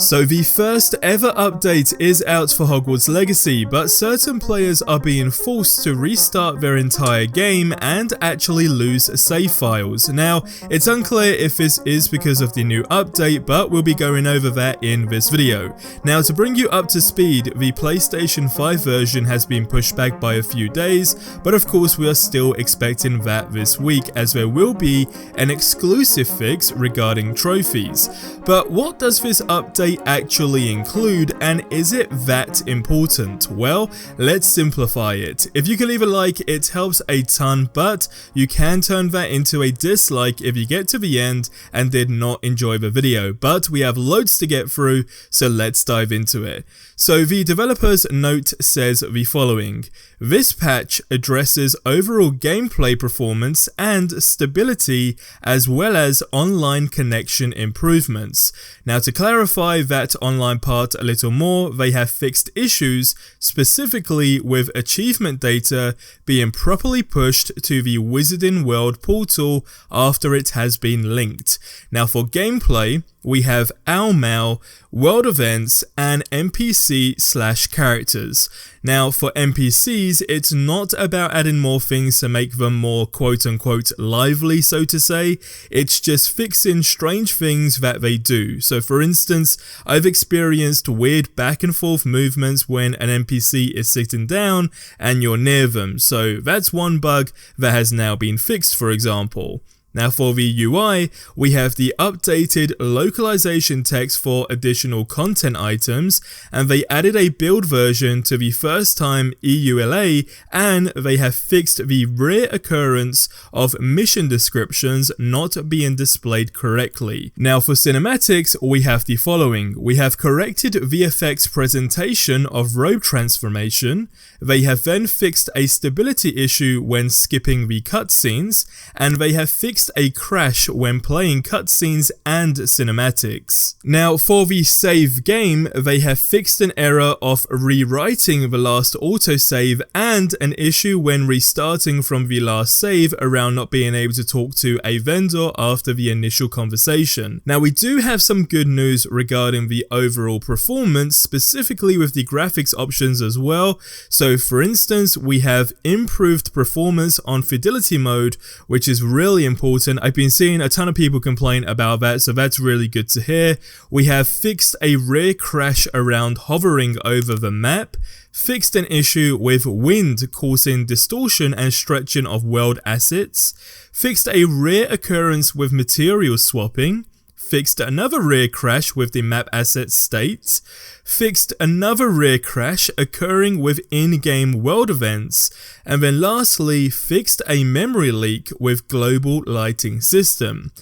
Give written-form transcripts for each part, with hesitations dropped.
So the first ever update is out for Hogwarts Legacy, but certain players are being forced to restart their entire game and actually lose save files. Now, it's unclear if this is because of the new update, but we'll be going over that in this video. Now, to bring you up to speed, the PlayStation 5 version has been pushed back by a few days, but of course we are still expecting that this week, as there will be an exclusive fix regarding trophies. But what does this update actually include, and is it that important? Well, let's simplify it. If you can leave a like, it helps a ton, but you can turn that into a dislike if you get to the end and did not enjoy the video. But we have loads to get through, so let's dive into it. So the developer's note says the following: this patch addresses overall gameplay performance and stability, as well as online connection improvements. Now, to clarify that online part a little more, they have fixed issues specifically with achievement data being properly pushed to the Wizarding World portal after it has been linked. Now, for gameplay, we have Owl, world events, and NPC/characters. Now, for NPCs, it's not about adding more things to make them more quote-unquote lively, so to say. It's just fixing strange things that they do. So for instance, I've experienced weird back and forth movements when an NPC is sitting down and you're near them. So that's one bug that has now been fixed, for example. Now, for the UI, we have the updated localization text for additional content items, and they added a build version to the first time EULA, and they have fixed the rare occurrence of mission descriptions not being displayed correctly. Now, for cinematics, we have the following. We have corrected VFX presentation of robe transformation. They have then fixed a stability issue when skipping the cutscenes, and they have fixed a crash when playing cutscenes and cinematics. Now, for the save game, they have fixed an error of rewriting the last autosave and an issue when restarting from the last save around not being able to talk to a vendor after the initial conversation. Now, we do have some good news regarding the overall performance, specifically with the graphics options as well. So for instance, we have improved performance on fidelity mode, which is really important. I've been seeing a ton of people complain about that, so that's really good to hear. We have fixed a rare crash around hovering over the map, fixed an issue with wind causing distortion and stretching of world assets, fixed a rare occurrence with material swapping, fixed another rare crash with the map asset state, fixed another rare crash occurring with in-game world events, and then lastly fixed a memory leak with global lighting system.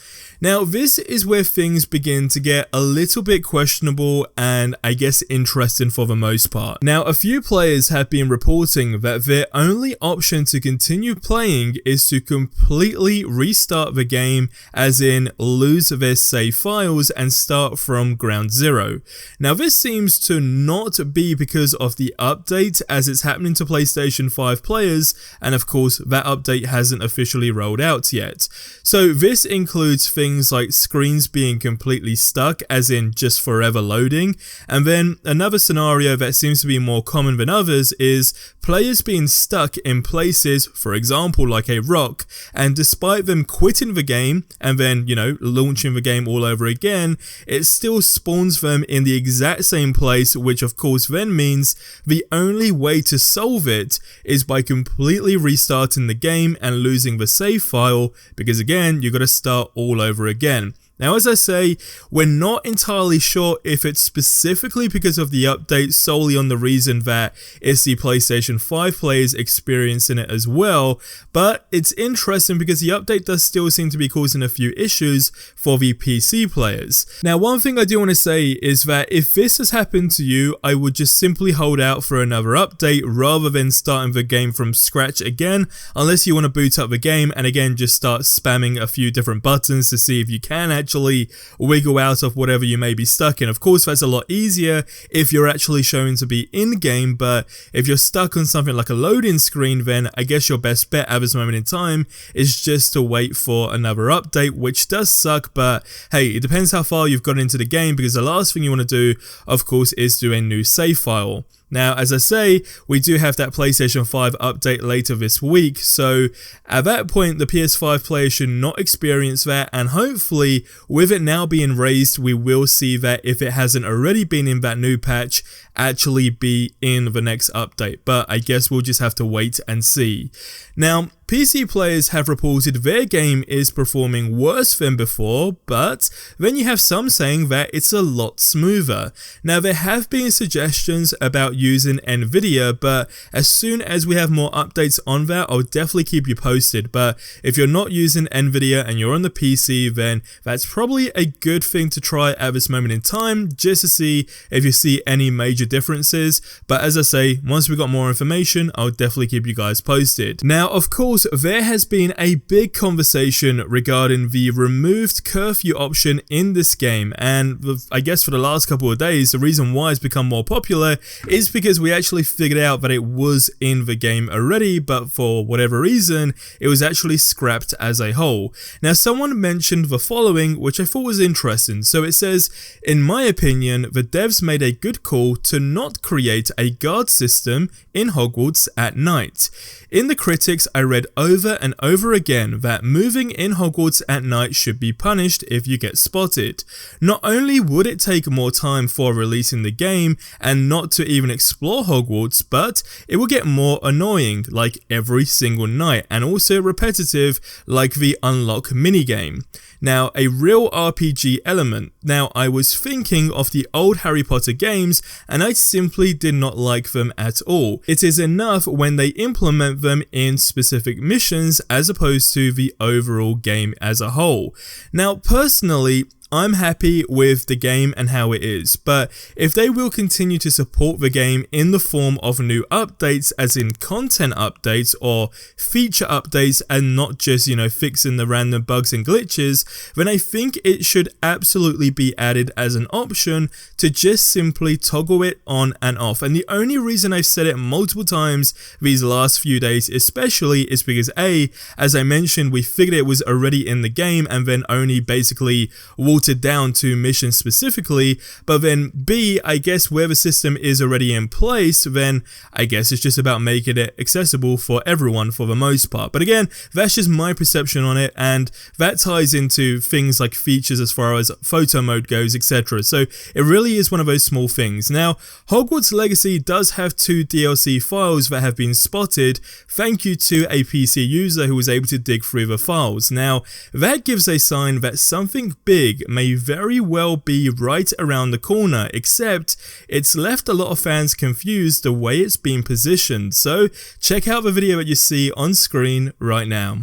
Now, this is where things begin to get a little bit questionable and I guess interesting for the most part. Now, a few players have been reporting that their only option to continue playing is to completely restart the game, as in lose their save files and start from ground zero. Now, this seems to not be because of the update, as it's happening to PlayStation 5 players, and of course that update hasn't officially rolled out yet. So this includes things like screens being completely stuck, as in just forever loading, and then another scenario that seems to be more common than others is players being stuck in places, for example like a rock, and despite them quitting the game and then, launching the game all over again, it still spawns them in the exact same place, which of course then means the only way to solve it is by completely restarting the game and losing the save file, because again, you've got to start all over again. Now, as I say, we're not entirely sure if it's specifically because of the update, solely on the reason that it's the PlayStation 5 players experiencing it as well, but it's interesting because the update does still seem to be causing a few issues for the PC players. Now, one thing I do want to say is that if this has happened to you, I would just simply hold out for another update rather than starting the game from scratch again, unless you want to boot up the game and again just start spamming a few different buttons to see if you can actually actually wiggle out of whatever you may be stuck in. Of course, that's a lot easier if you're actually showing to be in-game, but if you're stuck on something like a loading screen, then I guess your best bet at this moment in time is just to wait for another update, which does suck, but hey, it depends how far you've got into the game, because the last thing you want to do, of course, is do a new save file. Now, as I say, we do have that PlayStation 5 update later this week, so at that point the PS5 player should not experience that, and hopefully with it now being raised, we will see that if it hasn't already been in that new patch, actually be in the next update, but I guess we'll just have to wait and see. Now, PC players have reported their game is performing worse than before, but then you have some saying that it's a lot smoother. Now, there have been suggestions about using Nvidia, but as soon as we have more updates on that, I'll definitely keep you posted. But if you're not using Nvidia and you're on the PC, then that's probably a good thing to try at this moment in time, just to see if you see any major differences. But as I say, once we got more information, I'll definitely keep you guys posted. Now, of course, there has been a big conversation regarding the removed curfew option in this game, and I guess for the last couple of days, the reason why it's become more popular is because we actually figured out that it was in the game already, but for whatever reason, it was actually scrapped as a whole. Now, someone mentioned the following, which I thought was interesting. So it says, in my opinion, the devs made a good call to not create a guard system in Hogwarts at night. In the critics, I read over and over again that moving in Hogwarts at night should be punished if you get spotted. Not only would it take more time for releasing the game and not to even explore Hogwarts, but it will get more annoying like every single night, and also repetitive like the unlock minigame. Now, a real RPG element. Now, I was thinking of the old Harry Potter games, and I simply did not like them at all. It is enough when they implement them in specific missions as opposed to the overall game as a whole. Now, personally, I'm happy with the game and how it is, but if they will continue to support the game in the form of new updates, as in content updates or feature updates, and not just, fixing the random bugs and glitches, then I think it should absolutely be added as an option to just simply toggle it on and off. And the only reason I've said it multiple times these last few days especially is because A, as I mentioned, we figured it was already in the game and then only basically watered down to missions specifically, but then B, I guess where the system is already in place, then I guess it's just about making it accessible for everyone for the most part. But again, that's just my perception on it, and that ties into things like features as far as photo mode goes, etc. So it really is one of those small things. Now, Hogwarts Legacy does have 2 DLC files that have been spotted. Thank you to a PC user who was able to dig through the files. Now, that gives a sign that something big may very well be right around the corner, except it's left a lot of fans confused the way it's been positioned. So check out the video that you see on screen right now.